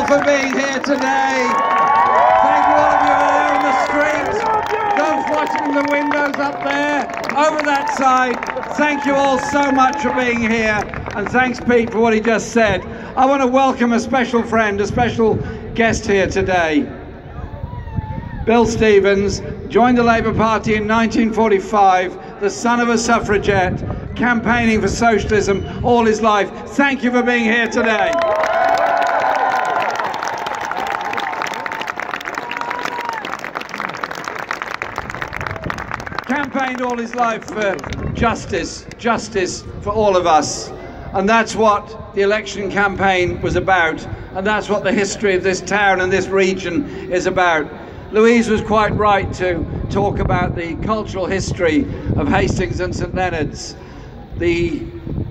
all for being here today. Thank you all of you there on the streets, those watching the windows up there, over that side. Thank you all so much for being here, and thanks Pete for what he just said. I want to welcome a special friend, a special guest here today. Bill Stevens joined the Labour Party in 1945, the son of a suffragette, campaigning for socialism all his life. Thank you for being here today. Campaigned all his life for justice for all of us. And that's what the election campaign was about. And that's what the history of this town and this region is about. Louise was quite right to talk about the cultural history of Hastings and St Leonard's, the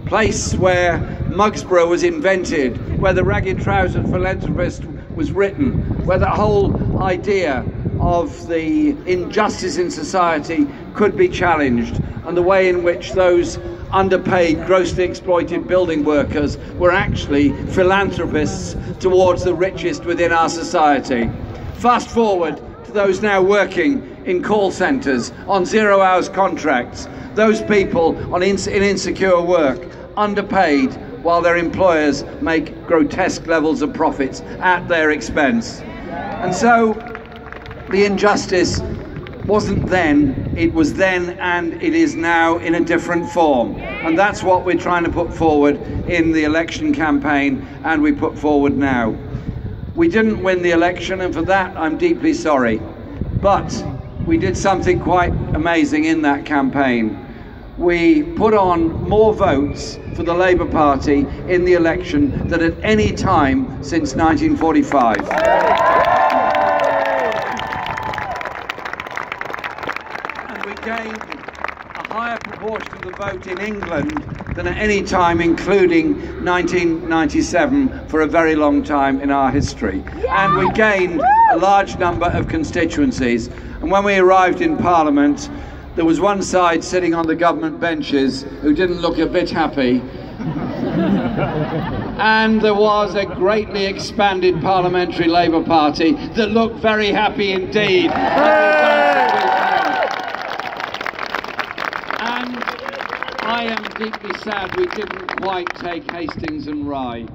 place where Mugsborough was invented, where the ragged trousered philanthropist was written, where the whole idea of the injustice in society could be challenged, and the way in which those underpaid, grossly exploited building workers were actually philanthropists towards the richest within our society. Fast forward to those now working in call centres on 0 hours contracts, those people in insecure work, underpaid, while their employers make grotesque levels of profits at their expense. And so the injustice wasn't then, it was then and it is now in a different form. And that's what we're trying to put forward in the election campaign, and we put forward now. We didn't win the election, and for that I'm deeply sorry. But we did something quite amazing in that campaign. We put on more votes for the Labour Party in the election than at any time since 1945. Gained a higher proportion of the vote in England than at any time, including 1997, for a very long time in our history. And we gained a large number of constituencies. And when we arrived in Parliament, there was one side sitting on the government benches who didn't look a bit happy. And there was a greatly expanded parliamentary Labour Party that looked very happy indeed. I am deeply sad we didn't quite take Hastings and Rye.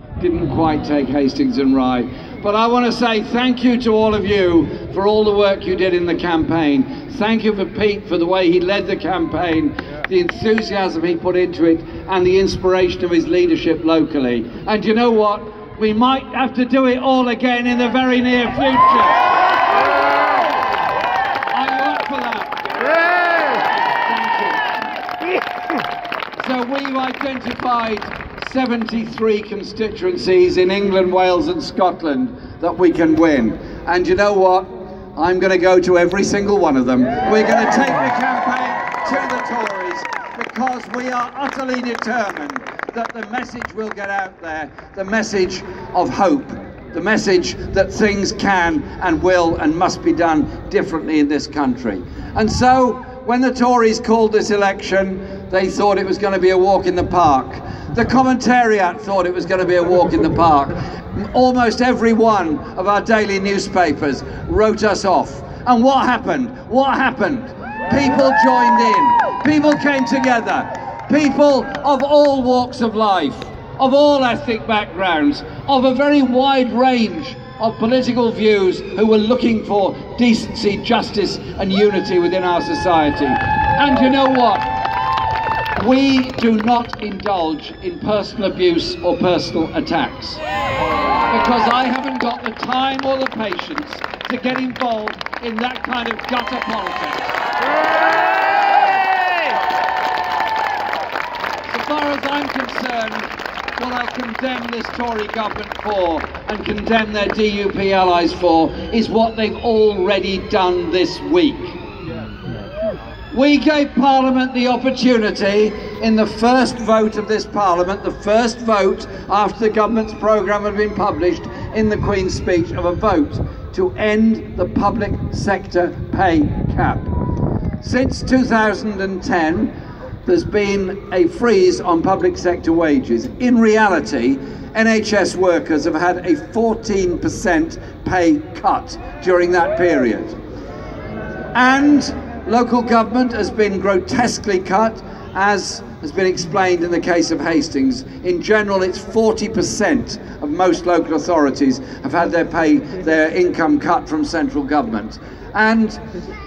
But I want to say thank you to all of you for all the work you did in the campaign. Thank you for Pete for the way he led the campaign, the enthusiasm he put into it, and the inspiration of his leadership locally. And you know what? We might have to do it all again in the very near future. Are you up for that? So we've identified 73 constituencies in England, Wales and Scotland that we can win. And you know what? I'm going to go to every single one of them. We're going to take the campaign to the Tories because we are utterly determined that the message will get out there, the message of hope, the message that things can and will and must be done differently in this country. And so when the Tories called this election, they thought it was going to be a walk in the park. The commentariat thought it was going to be a walk in the park. Almost every one of our daily newspapers wrote us off. And what happened? What happened? People joined in. People came together. People of all walks of life, of all ethnic backgrounds, of a very wide range of political views, who were looking for decency, justice and unity within our society. And you know what? We do not indulge in personal abuse or personal attacks, because I haven't got the time or the patience to get involved in that kind of gutter politics. So far as I'm concerned, what I'll condemn this Tory government for and condemn their DUP allies for is what they've already done this week. We gave Parliament the opportunity in the first vote of this Parliament, the first vote after the government's programme had been published in the Queen's speech, of a vote to end the public sector pay cap. Since 2010, there's been a freeze on public sector wages. In reality, NHS workers have had a 14% pay cut during that period. And local government has been grotesquely cut, as has been explained in the case of Hastings. In general, it's 40% of most local authorities have had their income cut from central government. And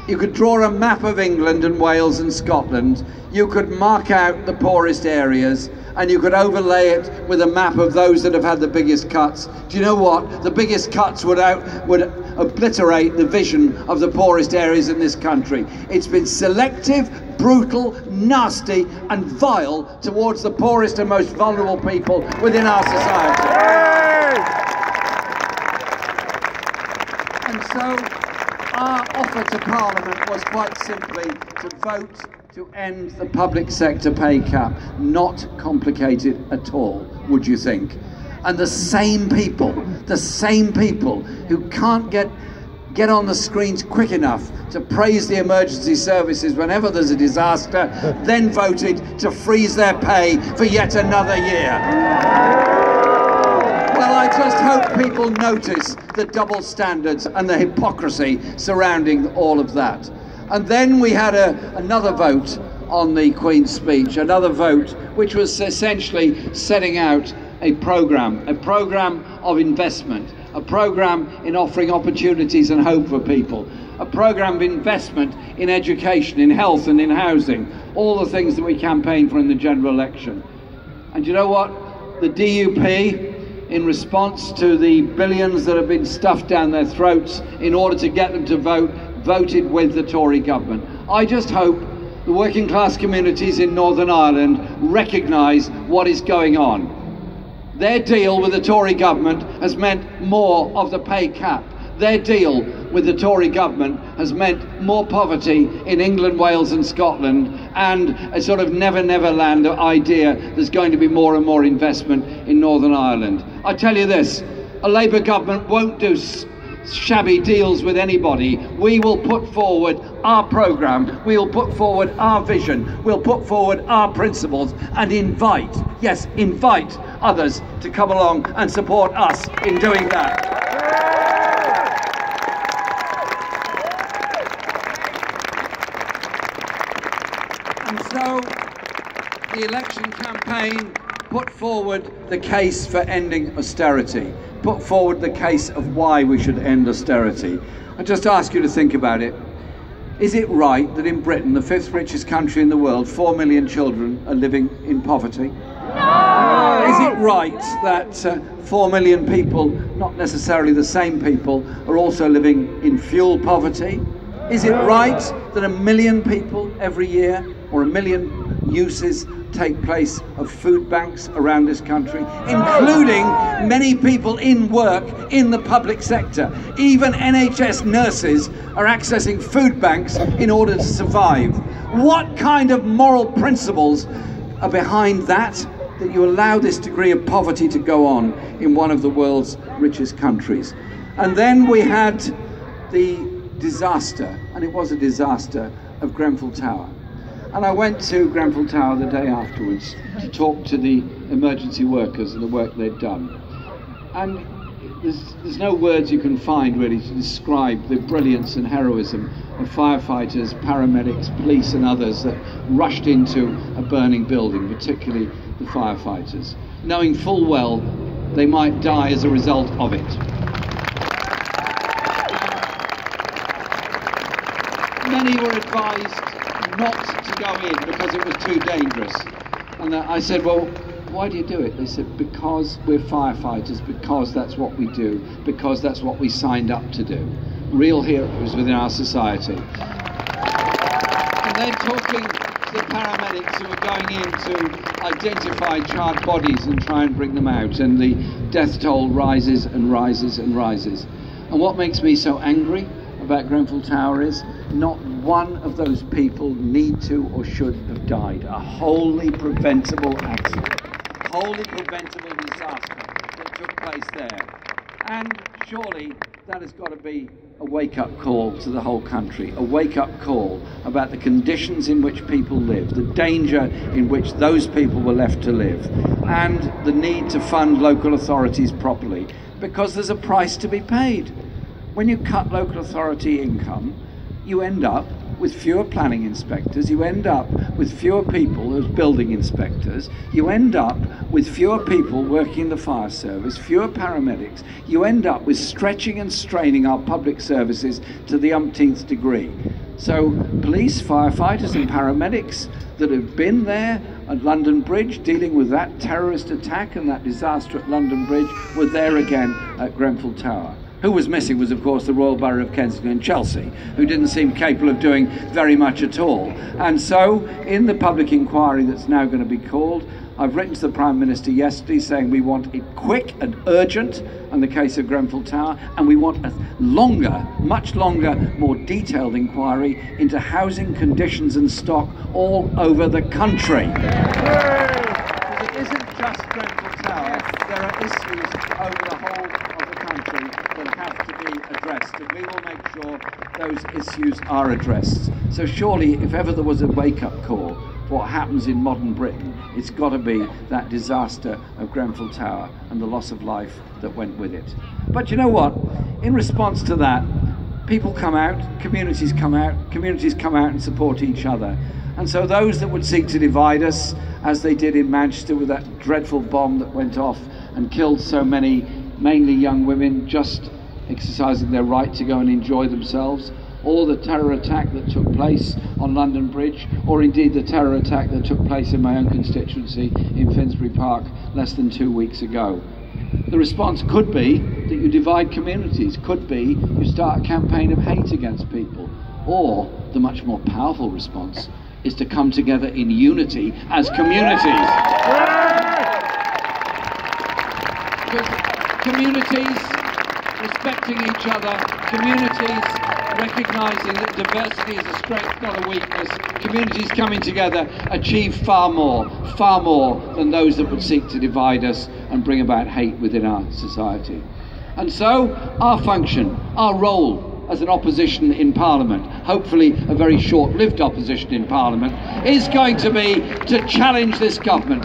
you could draw a map of England and Wales and Scotland. You could mark out the poorest areas, and you could overlay it with a map of those that have had the biggest cuts. Do you know what? The biggest cuts would obliterate the vision of the poorest areas in this country. It's been selective, brutal, nasty and vile towards the poorest and most vulnerable people within our society. And so our offer to Parliament was quite simply to vote to end the public sector pay cap. Not complicated at all, would you think? And the same people who can't get on the screens quick enough to praise the emergency services whenever there's a disaster, then voted to freeze their pay for yet another year. Well, I just hope people notice the double standards and the hypocrisy surrounding all of that. And then we had another vote on the Queen's speech, another vote which was essentially setting out a programme of investment, a programme in offering opportunities and hope for people, a programme of investment in education, in health and in housing, all the things that we campaigned for in the general election. And you know what? The DUP, in response to the billions that have been stuffed down their throats in order to get them to vote, voted with the Tory government. I just hope the working class communities in Northern Ireland recognise what is going on. Their deal with the Tory government has meant more of the pay cap. Their deal with the Tory government has meant more poverty in England, Wales and Scotland, and a sort of never land idea there's going to be more and more investment in Northern Ireland. I tell you this, a Labour government won't do shabby deals with anybody. We will put forward our programme, we'll put forward our vision, we'll put forward our principles and invite others to come along and support us in doing that. And so the election campaign put forward the case for ending austerity, put forward the case of why we should end austerity. I just ask you to think about it. Is it right that in Britain, the fifth richest country in the world, 4 million children are living in poverty? No! Is it right that 4 million people, not necessarily the same people, are also living in fuel poverty? Is it right that 1 million people every year, or 1 million uses take place of food banks around this country, including many people in work in the public sector? Even NHS nurses are accessing food banks in order to survive. What kind of moral principles are behind that you allow this degree of poverty to go on in one of the world's richest countries? And then we had the disaster, and it was a disaster, of Grenfell Tower. And I went to Grenfell Tower the day afterwards to talk to the emergency workers and the work they'd done. And there's no words you can find really to describe the brilliance and heroism of firefighters, paramedics, police and others that rushed into a burning building, particularly the firefighters, knowing full well they might die as a result of it. Many were advised not to go in because it was too dangerous. And I said, well, why do you do it? They said, because we're firefighters, because that's what we do, because that's what we signed up to do. Real heroes within our society. And then talking to the paramedics who were going in to identify charred bodies and try and bring them out, and the death toll rises and rises and rises. And what makes me so angry about Grenfell Tower is not one of those people need to or should have died. A wholly preventable accident, wholly preventable disaster that took place there. And surely that has got to be a wake-up call to the whole country, a wake-up call about the conditions in which people live, the danger in which those people were left to live, and the need to fund local authorities properly, because there's a price to be paid. When you cut local authority income, you end up with fewer planning inspectors, you end up with fewer people as building inspectors, you end up with fewer people working in the fire service, fewer paramedics, you end up with stretching and straining our public services to the umpteenth degree. So police, firefighters and paramedics that have been there at London Bridge dealing with that terrorist attack and that disaster at London Bridge were there again at Grenfell Tower. Who was missing was, of course, the Royal Borough of Kensington and Chelsea, who didn't seem capable of doing very much at all. And so, in the public inquiry that's now going to be called, I've written to the Prime Minister yesterday saying we want it quick and urgent on the case of Grenfell Tower, and we want a longer, much longer, more detailed inquiry into housing conditions and stock all over the country. Because it isn't just Grenfell Tower, there are issues over the whole of the country that have to be addressed, and we will make sure those issues are addressed. So surely, if ever there was a wake-up call for what happens in modern Britain, it's got to be that disaster of Grenfell Tower and the loss of life that went with it. But you know what? In response to that, people come out, communities come out and support each other. And so those that would seek to divide us, as they did in Manchester with that dreadful bomb that went off and killed so many, mainly young women, just exercising their right to go and enjoy themselves, or the terror attack that took place on London Bridge, or indeed the terror attack that took place in my own constituency in Finsbury Park less than 2 weeks ago. The response could be that you divide communities, could be you start a campaign of hate against people, or the much more powerful response is to come together in unity as communities. Because communities respecting each other, communities recognising that diversity is a strength, not a weakness, communities coming together achieve far more than those that would seek to divide us and bring about hate within our society. And so our function, our role as an opposition in Parliament, hopefully a very short-lived opposition in Parliament, is going to be to challenge this government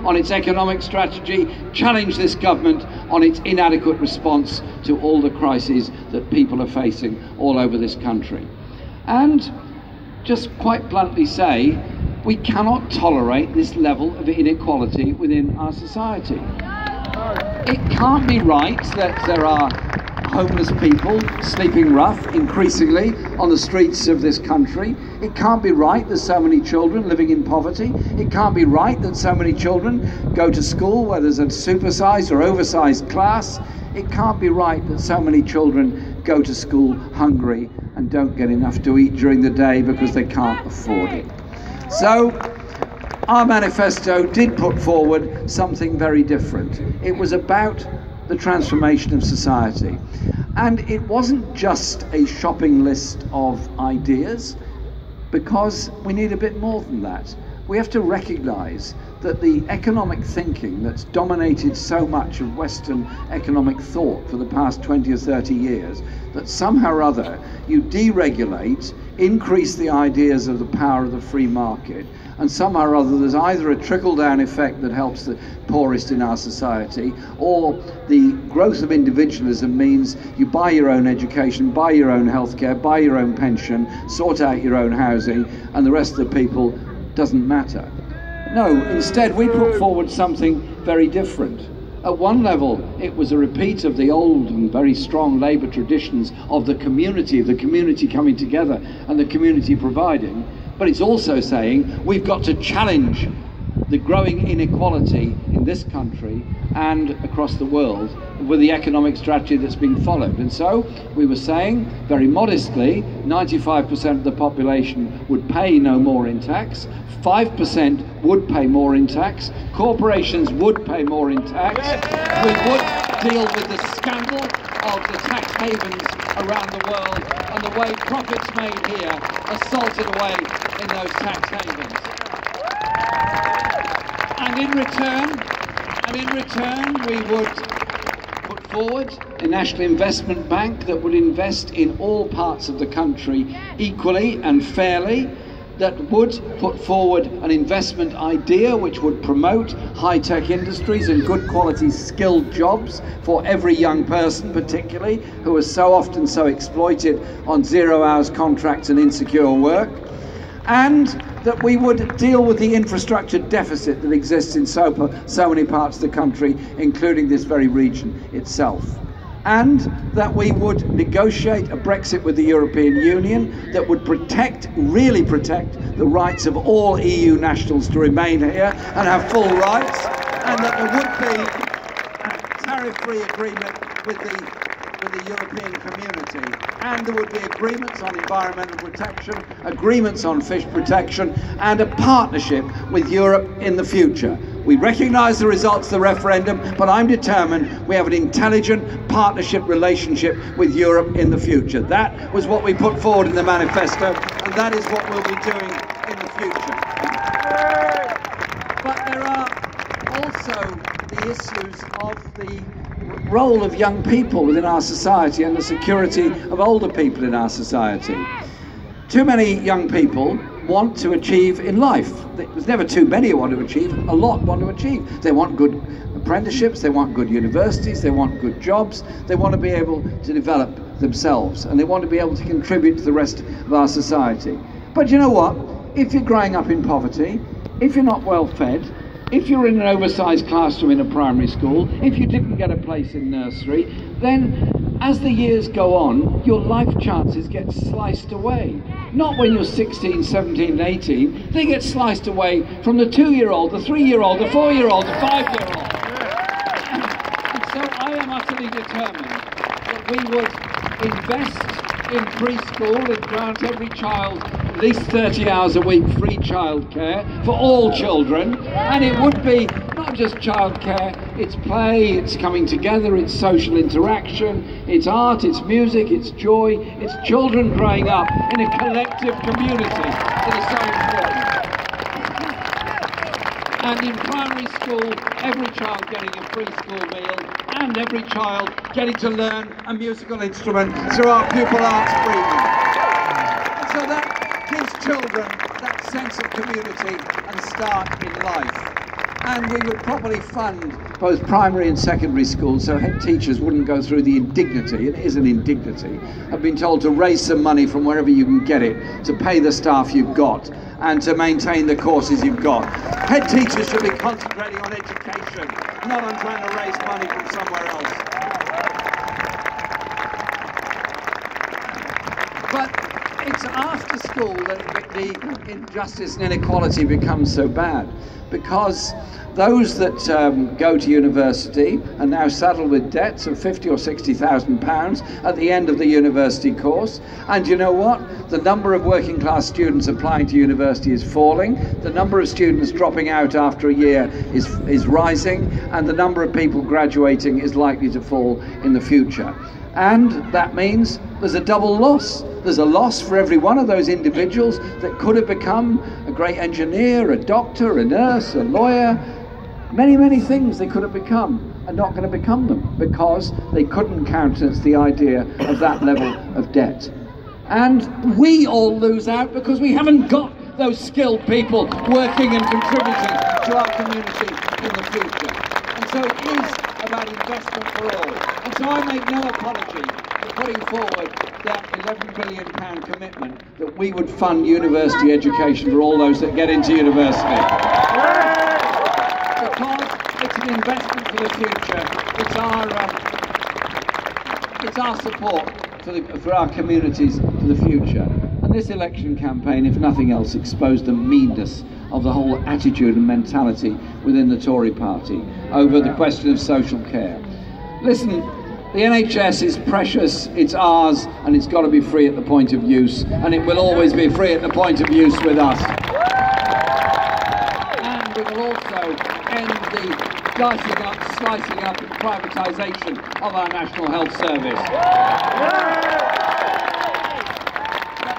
on its economic strategy, challenge this government on its inadequate response to all the crises that people are facing all over this country. And just quite bluntly say, we cannot tolerate this level of inequality within our society. It can't be right that there are homeless people sleeping rough increasingly on the streets of this country. It can't be right that so many children living in poverty. It can't be right that so many children go to school where there's a supersized or oversized class. It can't be right that so many children go to school hungry and don't get enough to eat during the day because they can't afford it. So our manifesto did put forward something very different. It was about the transformation of society. And it wasn't just a shopping list of ideas, because we need a bit more than that. We have to recognise that the economic thinking that's dominated so much of Western economic thought for the past 20 or 30 years, that somehow or other you deregulate, increase the ideas of the power of the free market, and somehow or other there's either a trickle-down effect that helps the poorest in our society, or the growth of individualism means you buy your own education, buy your own healthcare, buy your own pension, sort out your own housing, and the rest of the people doesn't matter. No, instead we put forward something very different. At one level, it was a repeat of the old and very strong Labour traditions of the community coming together and the community providing. But it's also saying we've got to challenge the growing inequality in this country and across the world with the economic strategy that's being followed. And so we were saying, very modestly, 95% of the population would pay no more in tax, 5% would pay more in tax, corporations would pay more in tax, we would deal with the scandal of the tax havens around the world and the way profits made here are salted away in those tax havens. And in return, we would put forward a national investment bank that would invest in all parts of the country equally and fairly, that would put forward an investment idea which would promote high-tech industries and good quality skilled jobs for every young person, particularly, who are so often so exploited on zero-hours contracts and insecure work, and that we would deal with the infrastructure deficit that exists in so many parts of the country, including this very region itself. And that we would negotiate a Brexit with the European Union that would really protect the rights of all EU nationals to remain here and have full rights, and that there would be a tariff-free agreement with the European community, and there would be agreements on environmental protection, agreements on fish protection, and a partnership with Europe in the future. We recognise the results of the referendum, but I'm determined we have an intelligent partnership relationship with Europe in the future. That was what we put forward in the manifesto, and that is what we'll be doing in the future. But there are also the issues of the role of young people within our society and the security of older people in our society. Too many young people want to achieve in life. There's never too many who want to achieve, a lot want to achieve. They want good apprenticeships, they want good universities, they want good jobs, they want to be able to develop themselves, and they want to be able to contribute to the rest of our society. But you know what? If you're growing up in poverty, if you're not well fed, if you're in an oversized classroom in a primary school, if you didn't get a place in nursery, then as the years go on, your life chances get sliced away. Not when you're 16, 17, 18. They get sliced away from the 2-year-old, the 3-year-old, the 4-year-old, the 5-year-old. And so I am utterly determined that we would invest in preschool and grant every child at least 30 hours a week free childcare for all children, and it would be not just childcare, it's play, it's coming together, it's social interaction, it's art, it's music, it's joy, it's children growing up in a collective community that is so important. And in primary school, every child getting a free school meal, and every child getting to learn a musical instrument through our pupil arts program. And so that gives children that sense of community and start in life. And we would properly fund both primary and secondary schools so head teachers wouldn't go through the indignity, it is an indignity, of being told to raise some money from wherever you can get it to pay the staff you've got and to maintain the courses you've got. Head teachers should be concentrating on education, not on trying to raise money from somewhere else. But it's after school that the injustice and inequality becomes so bad, because those that go to university are now saddled with debts of £50,000 or £60,000 at the end of the university course. And you know what? The number of working class students applying to university is falling. The number of students dropping out after a year is rising. And the number of people graduating is likely to fall in the future. And that means there's a double loss. There's a loss for every one of those individuals that could have become a great engineer, a doctor, a nurse, a lawyer. Many, many things they could have become are not going to become them because they couldn't countenance the idea of that level of debt. And we all lose out because we haven't got those skilled people working and contributing to our community in the future. And so it is about investment for all. And so I make no apology for putting forward that £11 billion commitment that we would fund university education for all those that get into university. Because it's an investment for the future. It's our support for our communities for the future. And this election campaign, if nothing else, exposed the meanness of the whole attitude and mentality within the Tory party over the question of social care. Listen, the NHS is precious, it's ours, and it's got to be free at the point of use, and it will always be free at the point of use with us. And we will also end the slicing up and privatisation of our National Health Service.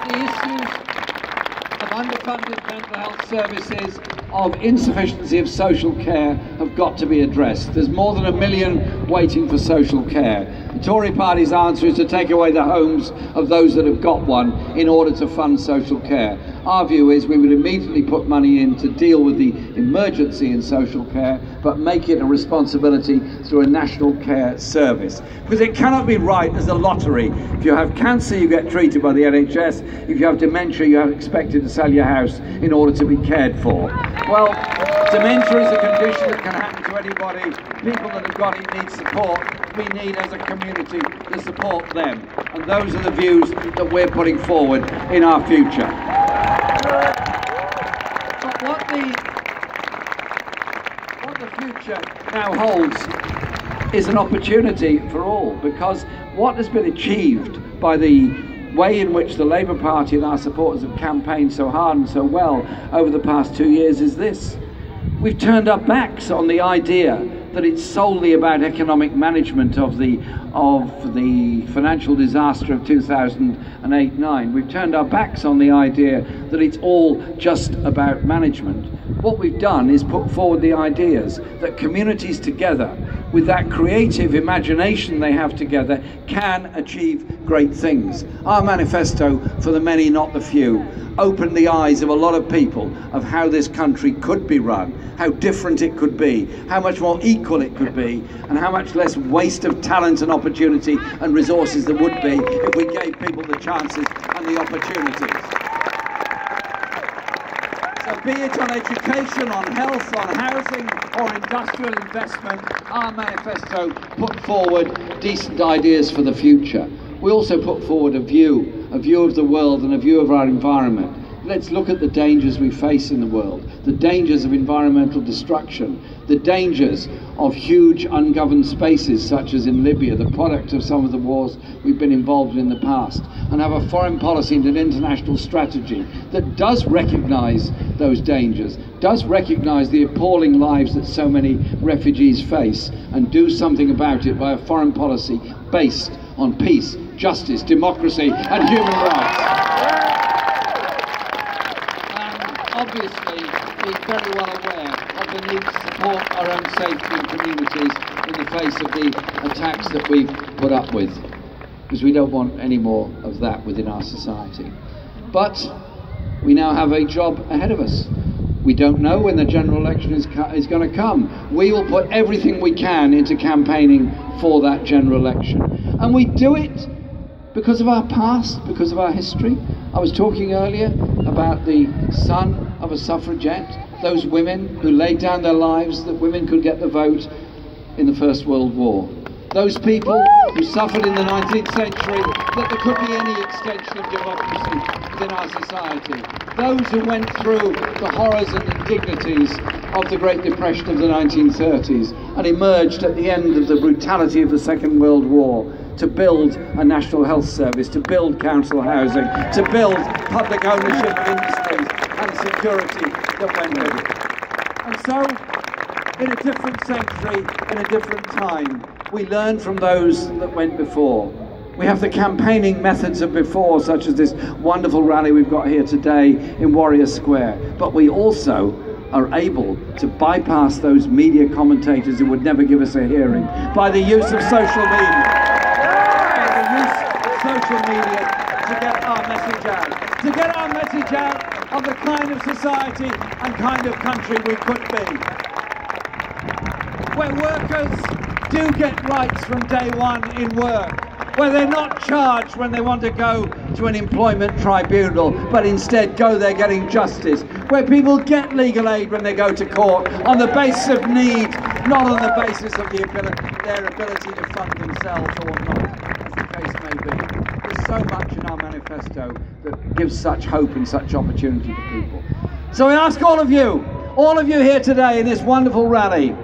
The issues of underfunded mental health services, of insufficiency of social care have got to be addressed. There's more than 1 million waiting for social care. The Tory party's answer is to take away the homes of those that have got one in order to fund social care. Our view is we would immediately put money in to deal with the emergency in social care, but make it a responsibility through a national care service. Because it cannot be right as a lottery. If you have cancer, you get treated by the NHS. If you have dementia, you are expected to sell your house in order to be cared for. Well, dementia is a condition that can happen to anybody. People that have got it need support. We need, as a community, to support them. And those are the views that we're putting forward in our future. But what the future now holds is an opportunity for all, because what has been achieved by the way in which the Labour Party and our supporters have campaigned so hard and so well over the past 2 years is this. We've turned our backs on the idea that it's solely about economic management of the financial disaster of 2008-9. We've turned our backs on the idea that it's all just about management. What we've done is put forward the ideas that communities together, with that creative imagination they have together, can achieve great things. Our manifesto, for the many, not the few, opened the eyes of a lot of people of how this country could be run, how different it could be, how much more equal it could be, and how much less waste of talent and opportunity and resources there would be if we gave people the chances and the opportunities. So be it on education, on health, on housing, or industrial investment, our manifesto put forward decent ideas for the future. We also put forward a view of the world and a view of our environment. Let's look at the dangers we face in the world, the dangers of environmental destruction, the dangers of huge ungoverned spaces such as in Libya, the product of some of the wars we've been involved in the past, and have a foreign policy and an international strategy that does recognise those dangers, does recognise the appalling lives that so many refugees face, and do something about it by a foreign policy based on peace, justice, democracy and human rights. Obviously, we're very well aware of the need to support our own safety and communities in the face of the attacks that we've put up with, because we don't want any more of that within our society. But we now have a job ahead of us. We don't know when the general election is going to come. We will put everything we can into campaigning for that general election. And we do it because of our past, because of our history. I was talking earlier about the son of a suffragette, those women who laid down their lives that women could get the vote in the First World War. Those people who suffered in the 19th century that there could be any extension of democracy within our society. Those who went through the horrors and indignities of the Great Depression of the 1930s and emerged at the end of the brutality of the Second World War to build a national health service, to build council housing, to build public ownership of industries and security that went with it. And so, in a different century, in a different time, we learn from those that went before. We have the campaigning methods of before, such as this wonderful rally we've got here today in Warrior Square. But we also are able to bypass those media commentators who would never give us a hearing by the use of social media. Social media to get our message out. To get our message out of the kind of society and kind of country we could be. Where workers do get rights from day one in work. Where they're not charged when they want to go to an employment tribunal, but instead go there getting justice. Where people get legal aid when they go to court on the basis of need, not on the basis of their ability to fund themselves or not, as the case may be. There's so much in our manifesto that gives such hope and such opportunity to people. So I ask all of you here today in this wonderful rally,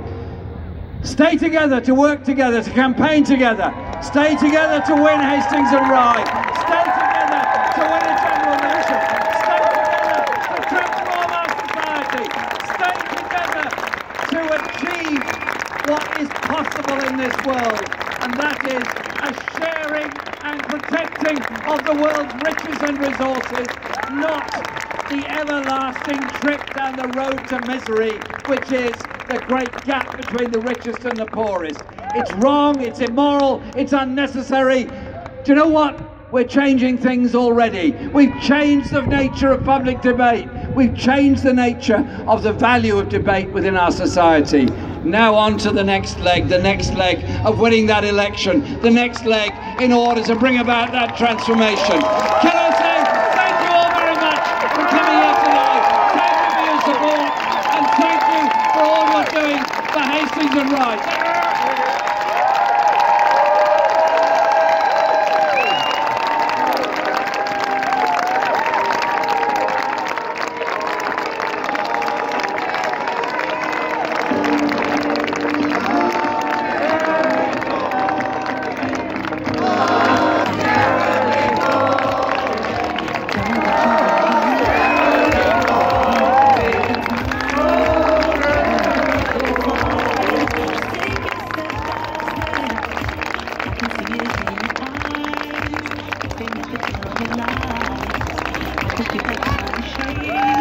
stay together, to work together, to campaign together. Stay together to win Hastings and Rye. Stay together to win a general election. Stay together to transform our society. Stay together to achieve what is possible in this world, and that is a sharing and protecting of the world's riches and resources, not the everlasting trip down the road to misery, which is the great gap between the richest and the poorest. It's wrong, it's immoral, it's unnecessary. Do you know what? We're changing things already. We've changed the nature of public debate. We've changed the nature of the value of debate within our society. Now on to the next leg of winning that election, the next leg in order to bring about that transformation. Can I say thank you all very much for coming here today. Thank you for your support, and thank you for all you're doing for Hastings and Ryde. Shade.